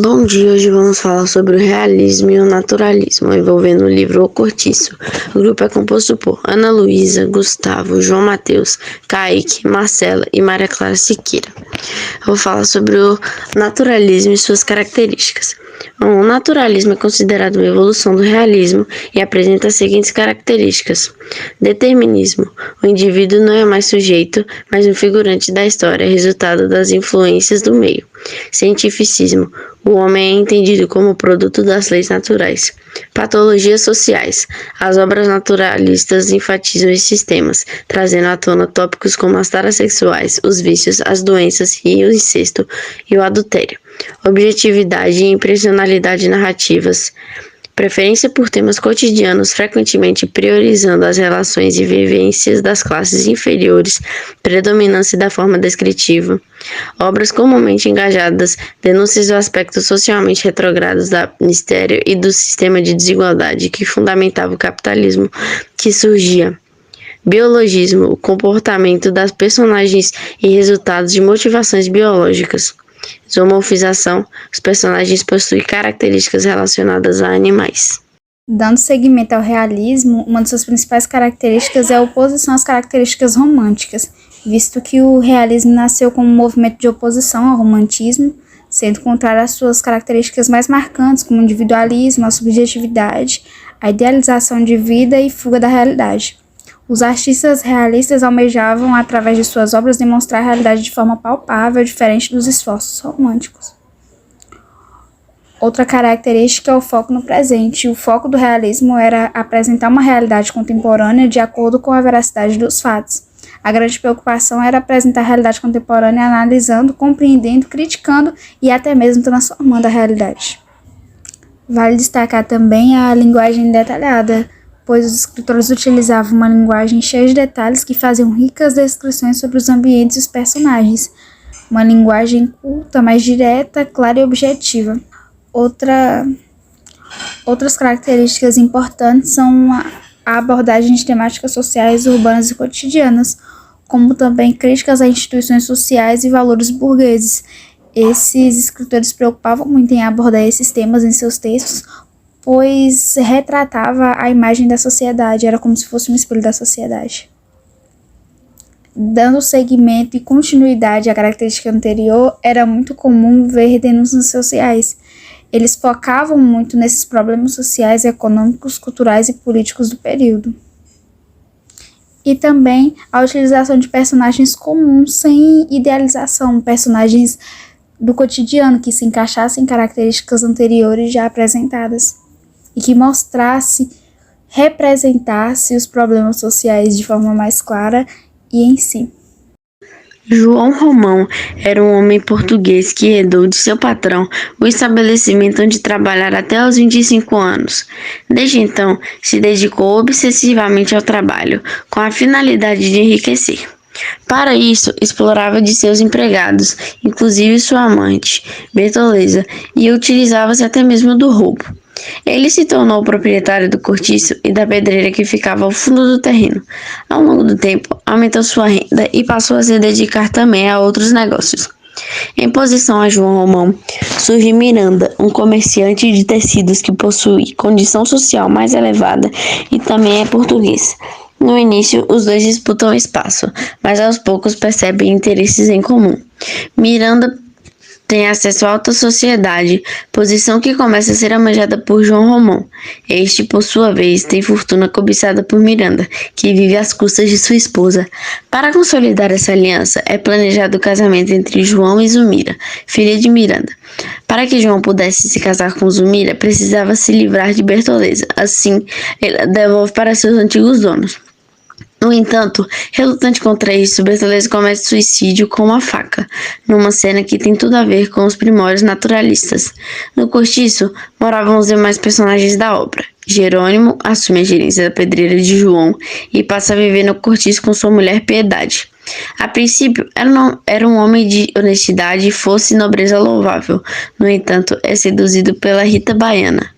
Bom dia, hoje vamos falar sobre o realismo e o naturalismo, envolvendo o livro O Cortiço. O grupo é composto por Ana Luísa, Gustavo, João Matheus, Kaique, Marcela e Maria Clara Siqueira. Vou falar sobre o naturalismo e suas características. O naturalismo é considerado uma evolução do realismo e apresenta as seguintes características. Determinismo. O indivíduo não é mais sujeito, mas um figurante da história, resultado das influências do meio. Cientificismo. O homem é entendido como produto das leis naturais. Patologias sociais. As obras naturalistas enfatizam esses temas, trazendo à tona tópicos como as taras sexuais, os vícios, as doenças e o incesto e o adultério. Objetividade e impressionalidade narrativas. Preferência por temas cotidianos, frequentemente priorizando as relações e vivências das classes inferiores, predominância da forma descritiva. Obras comumente engajadas, denúncias do aspecto socialmente retrogrados da mistério e do sistema de desigualdade que fundamentava o capitalismo que surgia. Biologismo, o comportamento das personagens e resultados de motivações biológicas. Zoomorfização, os personagens possuem características relacionadas a animais. Dando seguimento ao realismo, uma de suas principais características é a oposição às características românticas, visto que o realismo nasceu como um movimento de oposição ao romantismo, sendo contrário às suas características mais marcantes, como o individualismo, a subjetividade, a idealização de vida e fuga da realidade. Os artistas realistas almejavam, através de suas obras, demonstrar a realidade de forma palpável, diferente dos esforços românticos. Outra característica é o foco no presente. O foco do realismo era apresentar uma realidade contemporânea de acordo com a veracidade dos fatos. A grande preocupação era apresentar a realidade contemporânea analisando, compreendendo, criticando e até mesmo transformando a realidade. Vale destacar também a linguagem detalhada, pois os escritores utilizavam uma linguagem cheia de detalhes que faziam ricas descrições sobre os ambientes e os personagens. Uma linguagem culta, mais direta, clara e objetiva. Outras características importantes são a abordagem de temáticas sociais, urbanas e cotidianas, como também críticas a instituições sociais e valores burgueses. Esses escritores se preocupavam muito em abordar esses temas em seus textos, pois retratava a imagem da sociedade, era como se fosse um espelho da sociedade. Dando seguimento e continuidade à característica anterior, era muito comum ver denúncias sociais. Eles focavam muito nesses problemas sociais, econômicos, culturais e políticos do período. E também a utilização de personagens comuns sem idealização, personagens do cotidiano que se encaixassem em características anteriores já apresentadas e que representasse os problemas sociais de forma mais clara e em si. João Romão era um homem português que herdou de seu patrão o estabelecimento onde trabalhara até aos 25 anos. Desde então, se dedicou obsessivamente ao trabalho, com a finalidade de enriquecer. Para isso, explorava de seus empregados, inclusive sua amante, Bertoleza, e utilizava-se até mesmo do roubo. Ele se tornou proprietário do cortiço e da pedreira que ficava ao fundo do terreno. Ao longo do tempo, aumentou sua renda e passou a se dedicar também a outros negócios. Em posição a João Romão, surge Miranda, um comerciante de tecidos que possui condição social mais elevada e também é português. No início, os dois disputam espaço, mas aos poucos percebem interesses em comum. Miranda tem acesso à alta sociedade, posição que começa a ser almejada por João Romão. Este, por sua vez, tem fortuna cobiçada por Miranda, que vive às custas de sua esposa. Para consolidar essa aliança, é planejado o casamento entre João e Zumira, filha de Miranda. Para que João pudesse se casar com Zumira, precisava se livrar de Bertoleza. Assim, ele a devolve para seus antigos donos. No entanto, relutante contra isso, Bertoleza comete suicídio com uma faca, numa cena que tem tudo a ver com os primórdios naturalistas. No cortiço, moravam os demais personagens da obra. Jerônimo assume a gerência da pedreira de João e passa a viver no cortiço com sua mulher Piedade. A princípio, era um homem de honestidade e fosse nobreza louvável. No entanto, é seduzido pela Rita Baiana,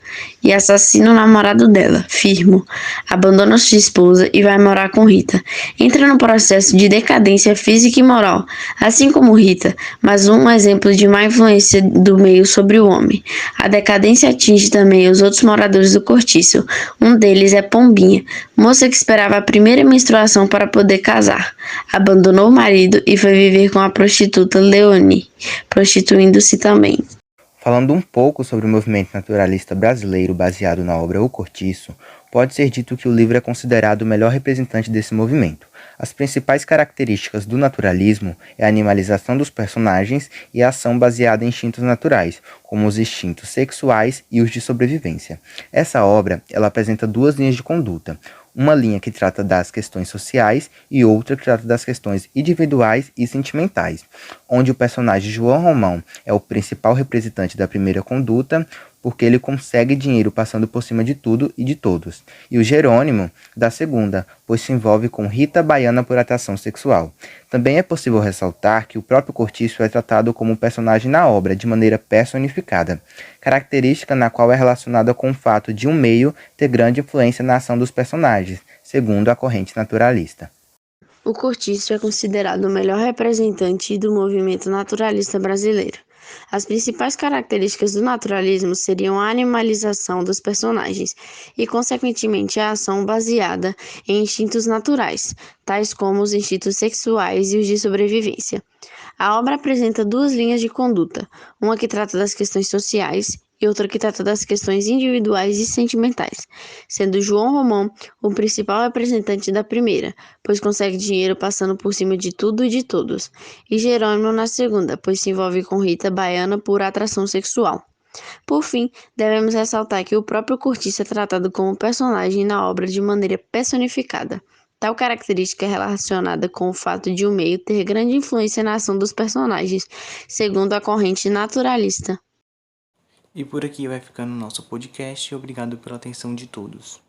e assassina o namorado dela, Firmo. Abandona sua esposa e vai morar com Rita. Entra no processo de decadência física e moral, assim como Rita, mas um exemplo de má influência do meio sobre o homem. A decadência atinge também os outros moradores do cortiço. Um deles é Pombinha, moça que esperava a primeira menstruação para poder casar. Abandonou o marido e foi viver com a prostituta Leonie, prostituindo-se também. Falando um pouco sobre o movimento naturalista brasileiro baseado na obra O Cortiço, pode ser dito que o livro é considerado o melhor representante desse movimento. As principais características do naturalismo é a animalização dos personagens e a ação baseada em instintos naturais, como os instintos sexuais e os de sobrevivência. Essa obra, ela apresenta duas linhas de conduta. Uma linha que trata das questões sociais e outra que trata das questões individuais e sentimentais, onde o personagem João Romão é o principal representante da primeira conduta, porque ele consegue dinheiro passando por cima de tudo e de todos, e o Jerônimo da segunda, pois se envolve com Rita Baiana por atração sexual. Também é possível ressaltar que o próprio Cortiço é tratado como um personagem na obra, de maneira personificada, característica na qual é relacionada com o fato de um meio ter grande influência na ação dos personagens, segundo a corrente naturalista. O Cortiço é considerado o melhor representante do movimento naturalista brasileiro. As principais características do naturalismo seriam a animalização dos personagens e, consequentemente, a ação baseada em instintos naturais, tais como os instintos sexuais e os de sobrevivência. A obra apresenta duas linhas de conduta, uma que trata das questões sociais e outra que trata das questões individuais e sentimentais, sendo João Romão o principal representante da primeira, pois consegue dinheiro passando por cima de tudo e de todos, e Jerônimo na segunda, pois se envolve com Rita Baiana por atração sexual. Por fim, devemos ressaltar que o próprio Cortiço é tratado como personagem na obra de maneira personificada. Tal característica é relacionada com o fato de o meio ter grande influência na ação dos personagens, segundo a corrente naturalista. E por aqui vai ficando o nosso podcast. Obrigado pela atenção de todos.